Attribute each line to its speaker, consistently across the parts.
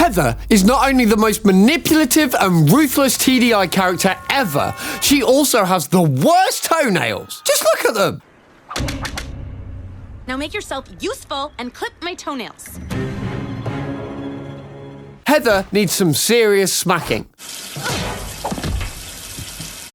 Speaker 1: Heather is not only the most manipulative and ruthless TDI character ever, she also has the worst toenails. Just look at them.
Speaker 2: Now make yourself useful and clip my toenails.
Speaker 1: Heather needs some serious smacking.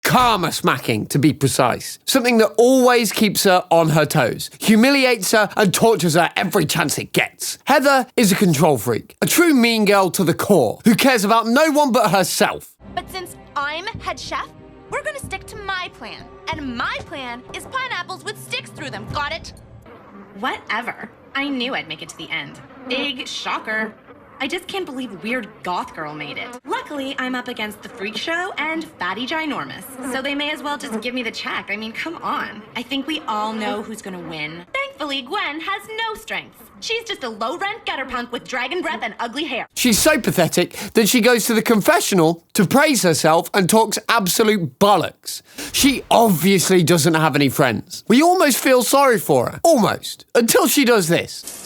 Speaker 1: Karma smacking, to be precise. Something that always keeps her on her toes, humiliates her, and tortures her every chance it gets. Heather is a control freak, a true mean girl to the core, who cares about no one but herself.
Speaker 2: But since I'm head chef, we're gonna stick to my plan. And my plan is pineapples with sticks through them, got it?
Speaker 3: Whatever. I knew I'd make it to the end. Big shocker. I just can't believe weird goth girl made it. Luckily, I'm up against the freak show and fatty ginormous, so they may as well just give me the check. I mean, come on. I think we all know who's gonna win. Thankfully, Gwen has no strengths. She's just a low-rent gutter punk with dragon breath and ugly hair.
Speaker 1: She's so pathetic that she goes to the confessional to praise herself and talks absolute bollocks. She obviously doesn't have any friends. We almost feel sorry for her. Almost. Until she does this.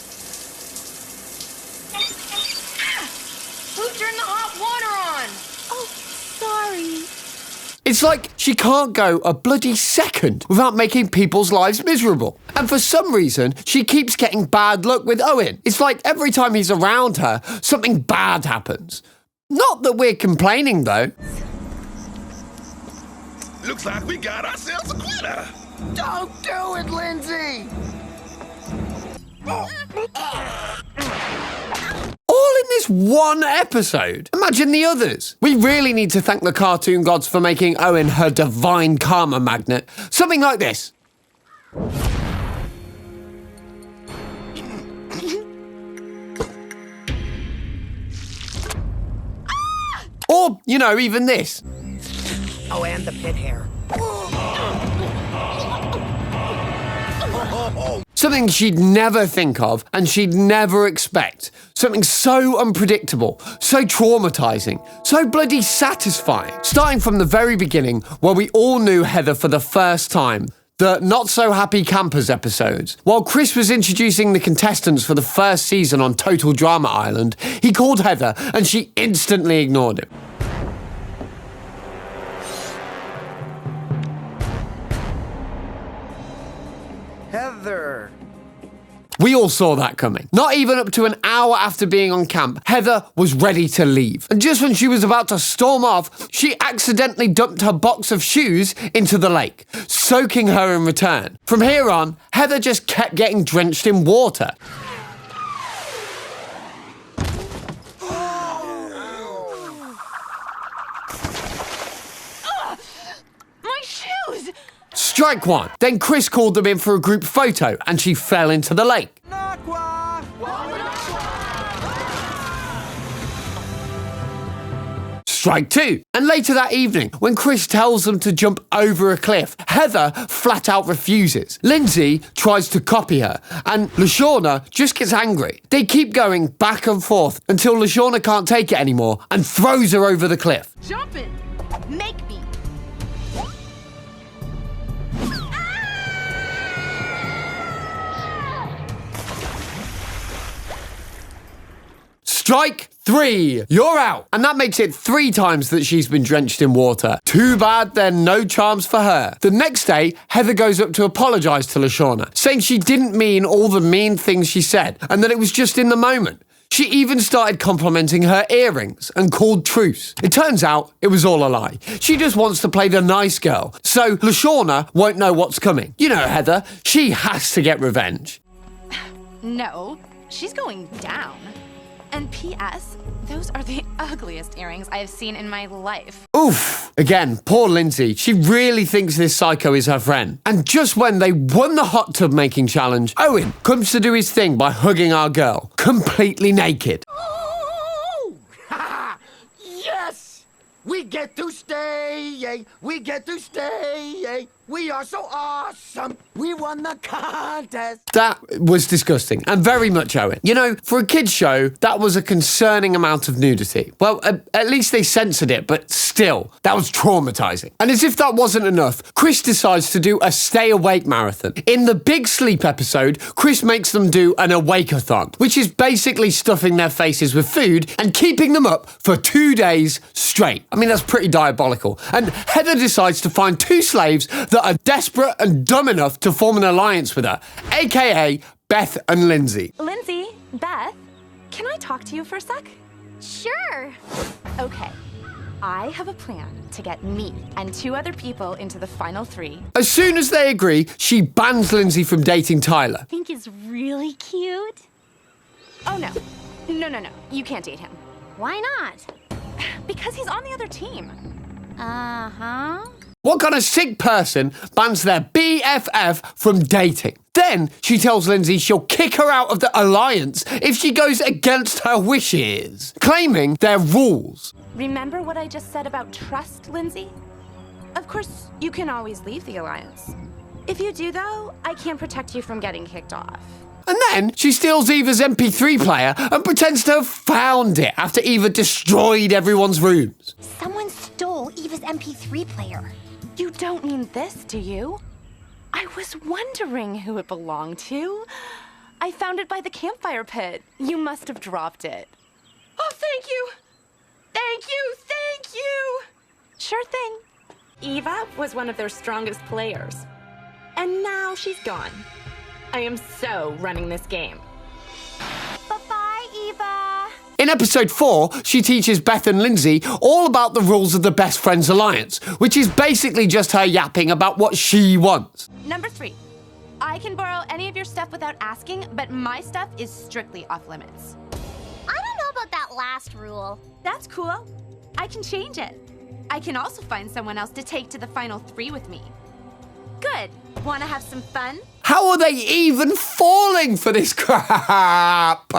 Speaker 2: Who turned the hot water on? Oh, sorry.
Speaker 1: It's like she can't go a bloody second without making people's lives miserable. And for some reason, she keeps getting bad luck with Owen. It's like every time he's around her, something bad happens. Not that we're complaining, though.
Speaker 4: Looks like we got ourselves a quitter.
Speaker 5: Don't do it, Lindsay!
Speaker 1: All in this one episode. Imagine the others. We really need to thank the cartoon gods for making Owen her divine karma magnet. Something like this. Or, you know, even this.
Speaker 5: Oh, and the pit hair.
Speaker 1: Something she'd never think of and she'd never expect. Something so unpredictable, so traumatizing, so bloody satisfying. Starting from the very beginning, where we all knew Heather for the first time. The Not So Happy Campers episodes. While Chris was introducing the contestants for the first season on Total Drama Island, he called Heather and she instantly ignored him.
Speaker 5: Heather.
Speaker 1: We all saw that coming. Not even up to an hour after being on camp, Heather was ready to leave. And just when she was about to storm off, she accidentally dumped her box of shoes into the lake, soaking her in return. From here on, Heather just kept getting drenched in water.
Speaker 2: My shoes!
Speaker 1: Strike one. Then Chris called them in for a group photo and she fell into the lake. Strike two. And later that evening, when Chris tells them to jump over a cliff, Heather flat out refuses. Lindsay tries to copy her, and LaShawna just gets angry. They keep going back and forth until LaShawna can't take it anymore and throws her over the cliff.
Speaker 2: Jump it! Make me!
Speaker 1: Strike three. You're out. And that makes it 3 times that she's been drenched in water. Too bad there are no charms for her. The next day, Heather goes up to apologise to LaShawna, saying she didn't mean all the mean things she said and that it was just in the moment. She even started complimenting her earrings and called truce. It turns out it was all a lie. She just wants to play the nice girl, so LaShawna won't know what's coming. You know Heather, she has to get revenge.
Speaker 2: No, she's going down. And P.S., those are the ugliest earrings I have seen in my life.
Speaker 1: Oof. Again, poor Lindsay. She really thinks this psycho is her friend. And just when they won the hot tub making challenge, Owen comes to do his thing by hugging our girl, completely naked.
Speaker 5: Oh! Yes! We get to stay, yay! We get to stay, yay! We are so awesome. We won the contest.
Speaker 1: That was disgusting and very much Owen. You know, for a kid's show, that was a concerning amount of nudity. Well, at least they censored it, but still, that was traumatizing. And as if that wasn't enough, Chris decides to do a stay awake marathon. In the Big Sleep episode, Chris makes them do an awake-a-thon, which is basically stuffing their faces with food and keeping them up for 2 days straight. I mean, that's pretty diabolical. And Heather decides to find 2 slaves that are desperate and dumb enough to form an alliance with her, aka Beth and Lindsay.
Speaker 2: Lindsay, Beth, can I talk to you for a sec?
Speaker 6: Sure.
Speaker 2: Okay. I have a plan to get me and 2 other people into the final 3.
Speaker 1: As soon as they agree, she bans Lindsay from dating Tyler.
Speaker 6: Think is really cute.
Speaker 2: Oh, no. No. You can't date him.
Speaker 6: Why not?
Speaker 2: Because he's on the other team.
Speaker 6: Uh-huh.
Speaker 1: What kind of sick person bans their BFF from dating? Then she tells Lindsay she'll kick her out of the alliance if she goes against her wishes, claiming they're rules.
Speaker 2: Remember what I just said about trust, Lindsay? Of course, you can always leave the alliance. If you do, though, I can't protect you from getting kicked off.
Speaker 1: And then she steals Eva's MP3 player and pretends to have found it after Eva destroyed everyone's rooms.
Speaker 6: Someone stole Eva's MP3 player.
Speaker 2: You don't mean this, do you? I was wondering who it belonged to. I found it by the campfire pit. You must have dropped it.
Speaker 3: Oh, thank you. Thank you.
Speaker 2: Sure thing.
Speaker 3: Eva was one of their strongest players. And now she's gone. I am so running this game.
Speaker 6: Bye-bye, Eva.
Speaker 1: In episode 4, she teaches Beth and Lindsay all about the rules of the Best Friends Alliance, which is basically just her yapping about what she wants.
Speaker 2: Number 3. I can borrow any of your stuff without asking, but my stuff is strictly off limits.
Speaker 6: I don't know about that last rule.
Speaker 2: That's cool. I can change it. I can also find someone else to take to the final 3 with me. Good. Want to have some fun?
Speaker 1: How are they even falling for this crap?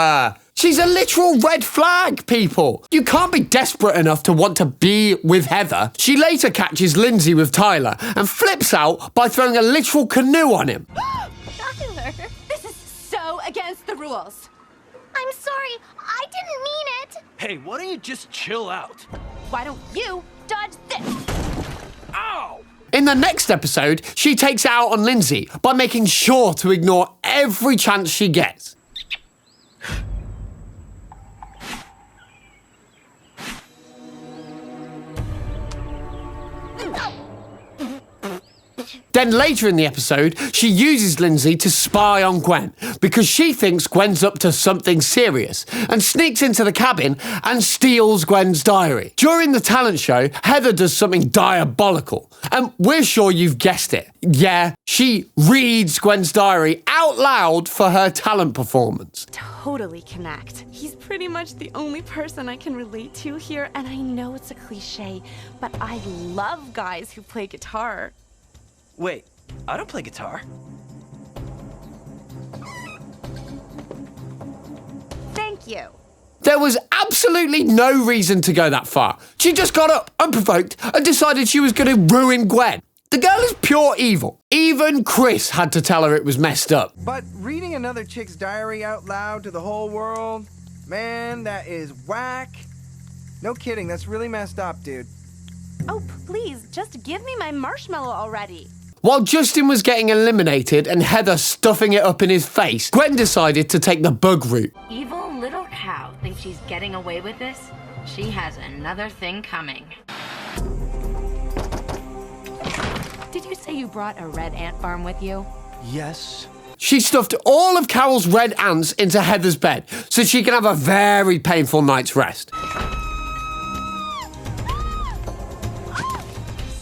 Speaker 1: She's a literal red flag, people. You can't be desperate enough to want to be with Heather. She later catches Lindsay with Tyler and flips out by throwing a literal canoe on him.
Speaker 6: Tyler.
Speaker 2: This is so against the rules.
Speaker 6: I'm sorry. I didn't mean it.
Speaker 7: Hey, why don't you just chill out?
Speaker 2: Why don't you dodge this?
Speaker 7: Ow!
Speaker 1: In the next episode, she takes it out on Lindsay by making sure to ignore every chance she gets. Then later in the episode, she uses Lindsay to spy on Gwen because she thinks Gwen's up to something serious and sneaks into the cabin and steals Gwen's diary. During the talent show, Heather does something diabolical, and we're sure you've guessed it. Yeah, she reads Gwen's diary out loud for her talent performance.
Speaker 2: Totally connect. He's pretty much the only person I can relate to here, and I know it's a cliche, but I love guys who play guitar.
Speaker 7: Wait, I don't play guitar.
Speaker 2: Thank you.
Speaker 1: There was absolutely no reason to go that far. She just got up, unprovoked, and decided she was going to ruin Gwen. The girl is pure evil. Even Chris had to tell her it was messed up.
Speaker 5: But reading another chick's diary out loud to the whole world, man, that is whack. No kidding, that's really messed up, dude.
Speaker 2: Oh, please, just give me my marshmallow already.
Speaker 1: While Justin was getting eliminated and Heather stuffing it up in his face, Gwen decided to take the bug route.
Speaker 3: Evil little cow thinks she's getting away with this? She has another thing coming.
Speaker 2: Did you say you brought a red ant farm with you?
Speaker 7: Yes.
Speaker 1: She stuffed all of Carol's red ants into Heather's bed so she can have a very painful night's rest.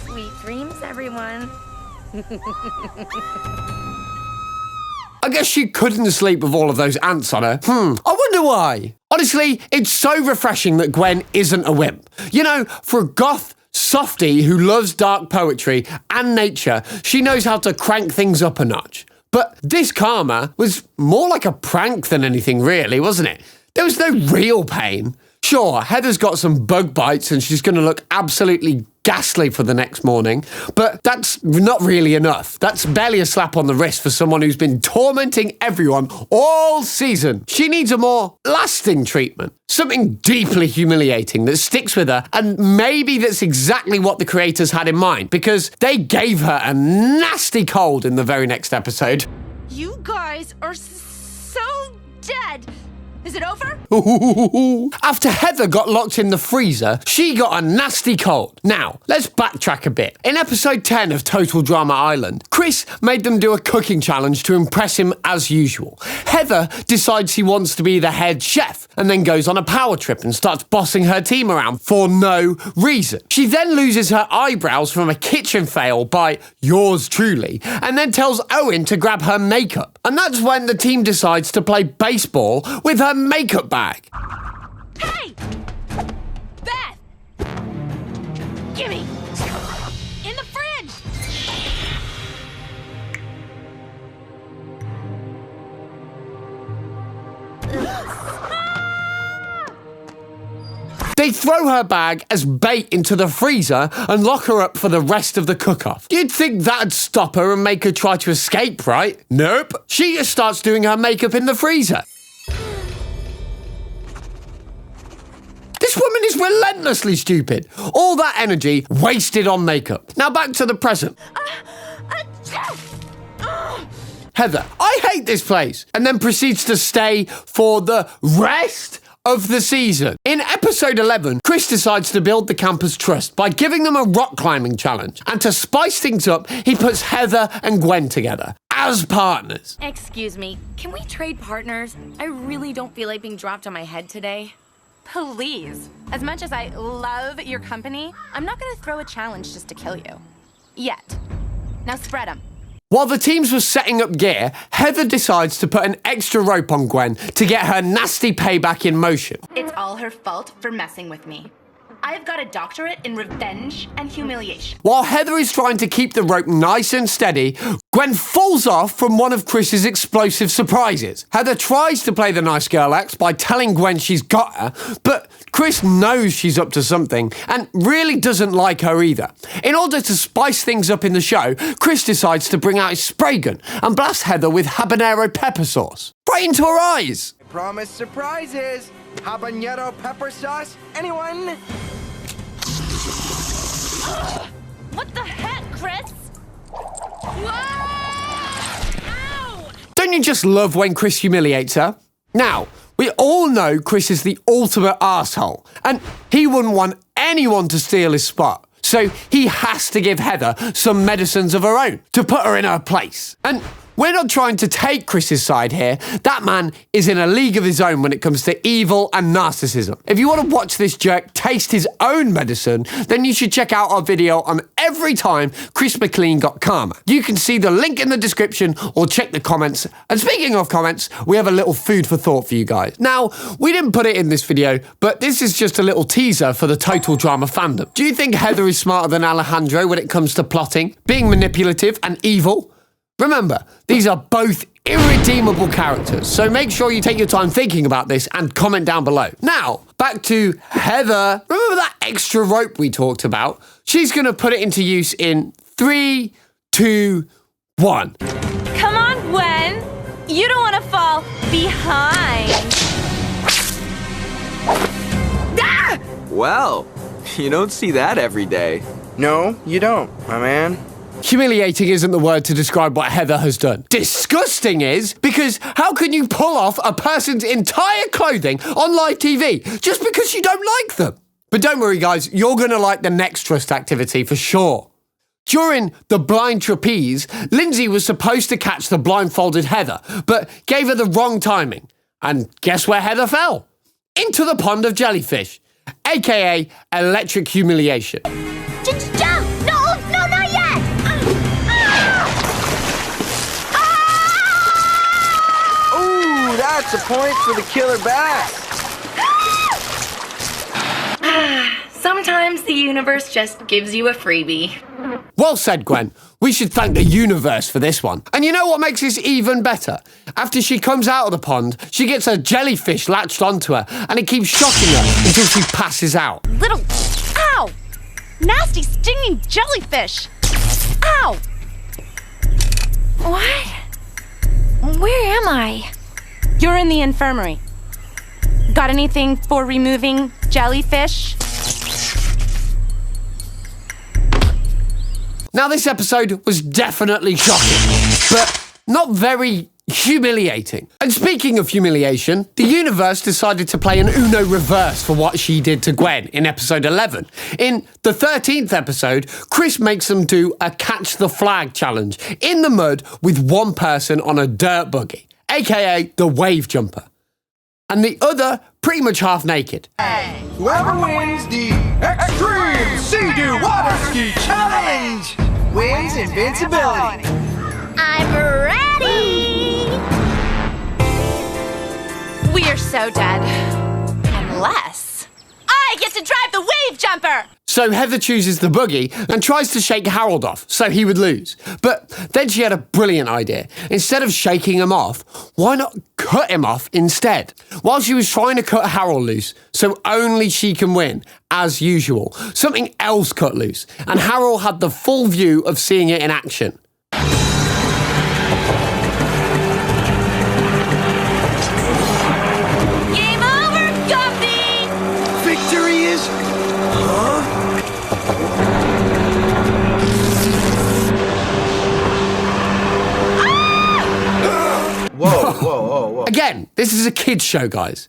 Speaker 3: Sweet dreams, everyone.
Speaker 1: I guess she couldn't sleep with all of those ants on her. I wonder why. Honestly, it's so refreshing that Gwen isn't a wimp. You know, for a goth softie who loves dark poetry and nature, she knows how to crank things up a notch. But this karma was more like a prank than anything really, wasn't it? There was no real pain. Sure, Heather's got some bug bites and she's going to look absolutely ghastly for the next morning, but that's not really enough. That's barely a slap on the wrist for someone who's been tormenting everyone all season. She needs a more lasting treatment. Something deeply humiliating that sticks with her, and maybe that's exactly what the creators had in mind, because they gave her a nasty cold in the very next episode.
Speaker 3: You guys are so dead. Is it over?
Speaker 1: After Heather got locked in the freezer, she got a nasty cold. Now, let's backtrack a bit. In episode 10 of Total Drama Island, Chris made them do a cooking challenge to impress him as usual. Heather decides he wants to be the head chef and then goes on a power trip and starts bossing her team around for no reason. She then loses her eyebrows from a kitchen fail by yours truly and then tells Owen to grab her makeup. And that's when the team decides to play baseball with her makeup bag.
Speaker 3: Hey! Beth! Gimme! In the fridge!
Speaker 1: They throw her bag as bait into the freezer and lock her up for the rest of the cook-off. You'd think that'd stop her and make her try to escape, right? Nope. She just starts doing her makeup in the freezer. This woman is relentlessly stupid. All that energy wasted on makeup. Now back to the present. Heather, I hate this place, and then proceeds to stay for the rest of the season. In episode 11, Chris decides to build the campers' trust by giving them a rock climbing challenge. And to spice things up, he puts Heather and Gwen together as partners.
Speaker 3: Excuse me, can we trade partners? I really don't feel like being dropped on my head today.
Speaker 2: Please. As much as I love your company, I'm not gonna throw a challenge just to kill you. Yet. Now spread 'em.
Speaker 1: While the teams were setting up gear, Heather decides to put an extra rope on Gwen to get her nasty payback in motion.
Speaker 3: It's all her fault for messing with me. I've got a doctorate in revenge and humiliation.
Speaker 1: While Heather is trying to keep the rope nice and steady, Gwen falls off from one of Chris's explosive surprises. Heather tries to play the nice girl act by telling Gwen she's got her, but Chris knows she's up to something and really doesn't like her either. In order to spice things up in the show, Chris decides to bring out his spray gun and blast Heather with habanero pepper sauce. Right into her eyes.
Speaker 5: Promise surprises. Habanero pepper sauce? Anyone?
Speaker 6: What the heck, Chris?
Speaker 3: Ow!
Speaker 1: Don't you just love when Chris humiliates her? Now, we all know Chris is the ultimate arsehole, and he wouldn't want anyone to steal his spot. So he has to give Heather some medicines of her own to put her in her place. And we're not trying to take Chris's side here. That man is in a league of his own when it comes to evil and narcissism. If you want to watch this jerk taste his own medicine, then you should check out our video on every time Chris McLean got karma. You can see the link in the description or check the comments. And speaking of comments, we have a little food for thought for you guys. Now, we didn't put it in this video, but this is just a little teaser for the Total Drama fandom. Do you think Heather is smarter than Alejandro when it comes to plotting, being manipulative and evil? Remember, these are both irredeemable characters, so make sure you take your time thinking about this and comment down below. Now, back to Heather. Remember that extra rope we talked about? She's going to put it into use in 3, 2, 1.
Speaker 2: Come on, Gwen. You don't want to fall behind.
Speaker 3: Ah!
Speaker 8: Well, you don't see that every day.
Speaker 5: No, you don't, my man.
Speaker 1: Humiliating isn't the word to describe what Heather has done. Disgusting is, because how can you pull off a person's entire clothing on live TV just because you don't like them? But don't worry, guys, you're going to like the next trust activity for sure. During the blind trapeze, Lindsay was supposed to catch the blindfolded Heather, but gave her the wrong timing. And guess where Heather fell? Into the pond of Jellyfish, aka electric humiliation.
Speaker 6: Jump! No, not yet!
Speaker 5: Ooh, that's a point for the killer bass.
Speaker 3: Sometimes the universe just gives you a freebie.
Speaker 1: Well said, Gwen. We should thank the universe for this one. And you know what makes this even better? After she comes out of the pond, she gets a jellyfish latched onto her, and it keeps shocking her until she passes out.
Speaker 6: Little... Ow!
Speaker 2: nasty, stinging jellyfish! Ow!
Speaker 6: What? Where am I?
Speaker 2: You're in the infirmary. Got anything for removing jellyfish?
Speaker 1: Now, this episode was definitely shocking, but not very humiliating. And speaking of humiliation, the universe decided to play an Uno reverse for what she did to Gwen in episode 11. In the 13th episode, Chris makes them do a catch the flag challenge in the mud with one person on a dirt buggy, aka the wave jumper, and the other pretty much half naked.
Speaker 5: Whoever wins the Extreme Sea-Doo Water Ski Challenge wins invincibility.
Speaker 6: I'm ready!
Speaker 2: We're so dead. Unless I get to drive the wave jumper!
Speaker 1: So Heather chooses the buggy and tries to shake Harold off so he would lose. But then she had a brilliant idea. Instead of shaking him off, why not cut him off instead? While she was trying to cut Harold loose, so only she can win, as usual, something else cut loose, and Harold had the full view of seeing it in action.
Speaker 2: Game over, Guppy!
Speaker 5: Victory is... Whoa.
Speaker 1: Again, this is a kid's show, guys.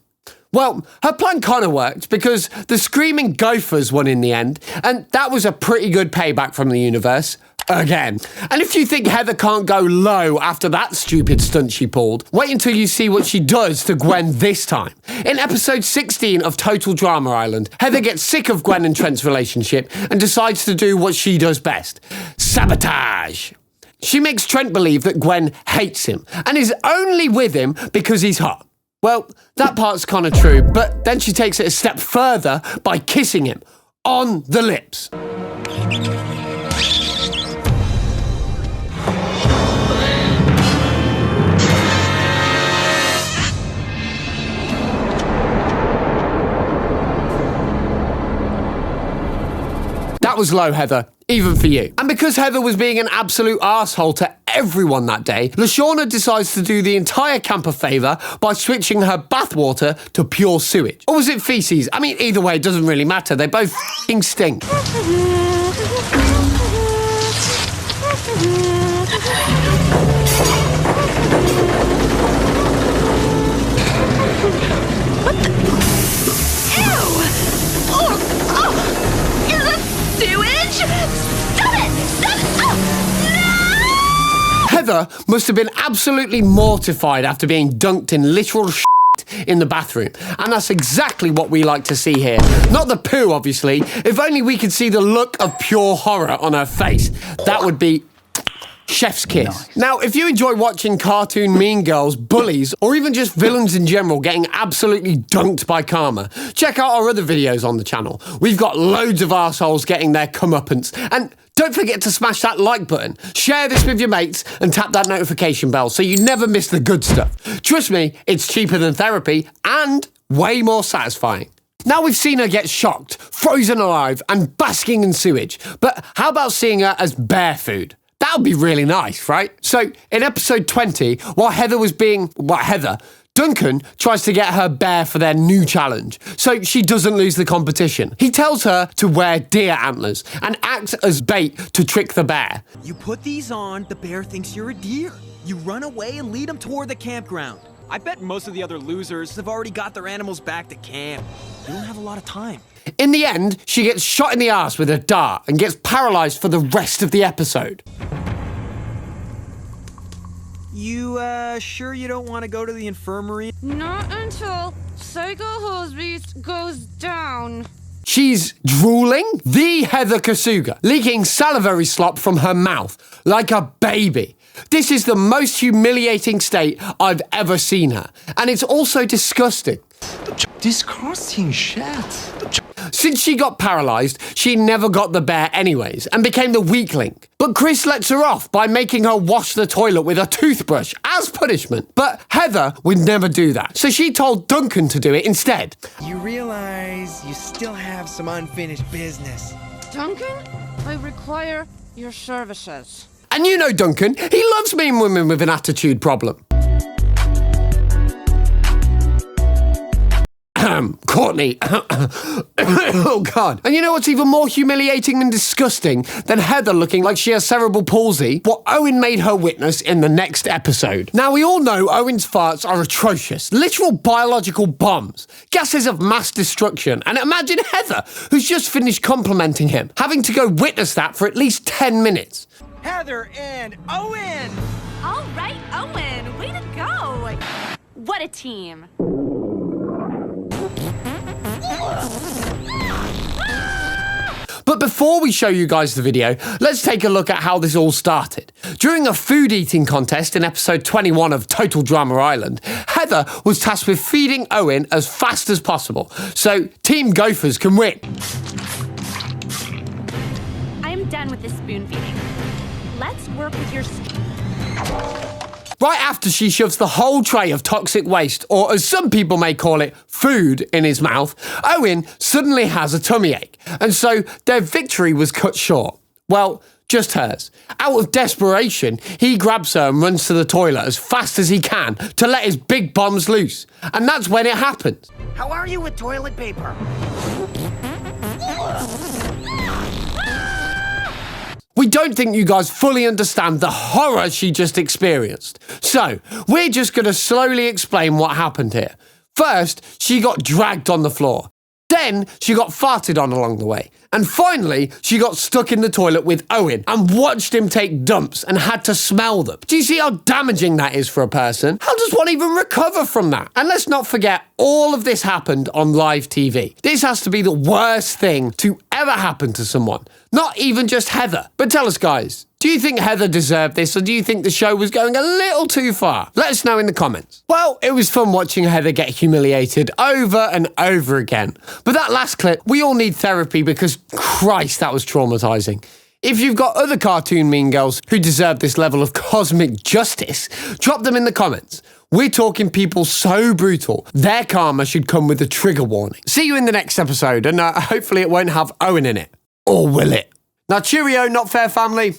Speaker 1: Well, her plan kind of worked because the screaming gophers won in the end, and that was a pretty good payback from the universe. Again. And if you think Heather can't go low after that stupid stunt she pulled, wait until you see what she does to Gwen this time. In episode 16 of Total Drama Island, Heather gets sick of Gwen and Trent's relationship and decides to do what she does best: sabotage. She makes Trent believe that Gwen hates him and is only with him because he's hot. Well, that part's kind of true, but then she takes it a step further by kissing him on the lips. That was low, Heather, even for you. And because Heather was being an absolute arsehole to everyone that day, LaShawna decides to do the entire camp a favour by switching her bathwater to pure sewage. Or was it feces? I mean, either way, it doesn't really matter. They both f***ing stink. Heather must have been absolutely mortified after being dunked in literal shit in the bathroom. And that's exactly what we like to see here. Not the poo, obviously. If only we could see the look of pure horror on her face. That would be chef's kiss. Nice. Now, if you enjoy watching cartoon mean girls, bullies, or even just villains in general getting absolutely dunked by karma, check out our other videos on the channel. We've got loads of arseholes getting their comeuppance. And don't forget to smash that like button, share this with your mates, and tap that notification bell so you never miss the good stuff. Trust me, it's cheaper than therapy and way more satisfying. Now we've seen her get shocked, frozen alive, and basking in sewage. But how about seeing her as bear food? That would be really nice, right? So, in episode 20, while Heather was being... Duncan tries to get her bear for their new challenge, so she doesn't lose the competition. He tells her to wear deer antlers and act as bait to trick the bear.
Speaker 7: You put these on, the bear thinks you're a deer. You run away and lead them toward the campground. I bet most of the other losers have already got their animals back to camp. You don't have a lot of time.
Speaker 1: In the end, she gets shot in the ass with a dart and gets paralyzed for the rest of the episode.
Speaker 7: You, sure you don't want to go to the infirmary?
Speaker 9: Not until Psycho Hosebeast goes down.
Speaker 1: She's drooling the Heather Kasuga, leaking salivary slop from her mouth like a baby. This is the most humiliating state I've ever seen her. And it's also disgusting.
Speaker 10: Disgusting shit.
Speaker 1: Since she got paralysed, she never got the bear anyways and became the weak link. But Chris lets her off by making her wash the toilet with a toothbrush as punishment. But Heather would never do that, so she told Duncan to do it instead.
Speaker 5: You realize you still have some unfinished business.
Speaker 9: Duncan, I require your services.
Speaker 1: And you know Duncan, he loves mean women with an attitude problem. Courtney. Oh, God. And you know what's even more humiliating and disgusting than Heather looking like she has cerebral palsy? What Owen made her witness in the next episode. Now, we all know Owen's farts are atrocious. Literal biological bombs. Gases of mass destruction. And imagine Heather, who's just finished complimenting him, having to go witness that for at least 10 minutes.
Speaker 5: Heather and Owen!
Speaker 2: All right, Owen, way to go! What a team!
Speaker 1: But before we show you guys the video, let's take a look at how this all started. During a food eating contest in episode 21 of Total Drama Island, Heather was tasked with feeding Owen as fast as possible, so Team Gophers can win.
Speaker 2: I'm done with this spoon feeding. Let's work with your...
Speaker 1: Right after she shoves the whole tray of toxic waste, or as some people may call it, food, in his mouth, Owen suddenly has a tummy ache, and so their victory was cut short. Well, just hers. Out of desperation, he grabs her and runs to the toilet as fast as he can to let his big bombs loose. And that's when it happens.
Speaker 5: How are you with toilet paper?
Speaker 1: We don't think you guys fully understand the horror she just experienced. So, we're just going to slowly explain what happened here. First, she got dragged on the floor. Then, she got farted on along the way. And finally, she got stuck in the toilet with Owen and watched him take dumps and had to smell them. Do you see how damaging that is for a person? How does one even recover from that? And let's not forget, all of this happened on live TV. This has to be the worst thing to ever happen to someone. Not even just Heather. But tell us, guys, do you think Heather deserved this, or do you think the show was going a little too far? Let us know in the comments. Well, it was fun watching Heather get humiliated over and over again. But that last clip, we all need therapy because, Christ, that was traumatizing. If you've got other cartoon mean girls who deserve this level of cosmic justice, drop them in the comments. We're talking people so brutal, their karma should come with a trigger warning. See you in the next episode, and hopefully it won't have Owen in it. Or will it? Now, cheerio, not fair family.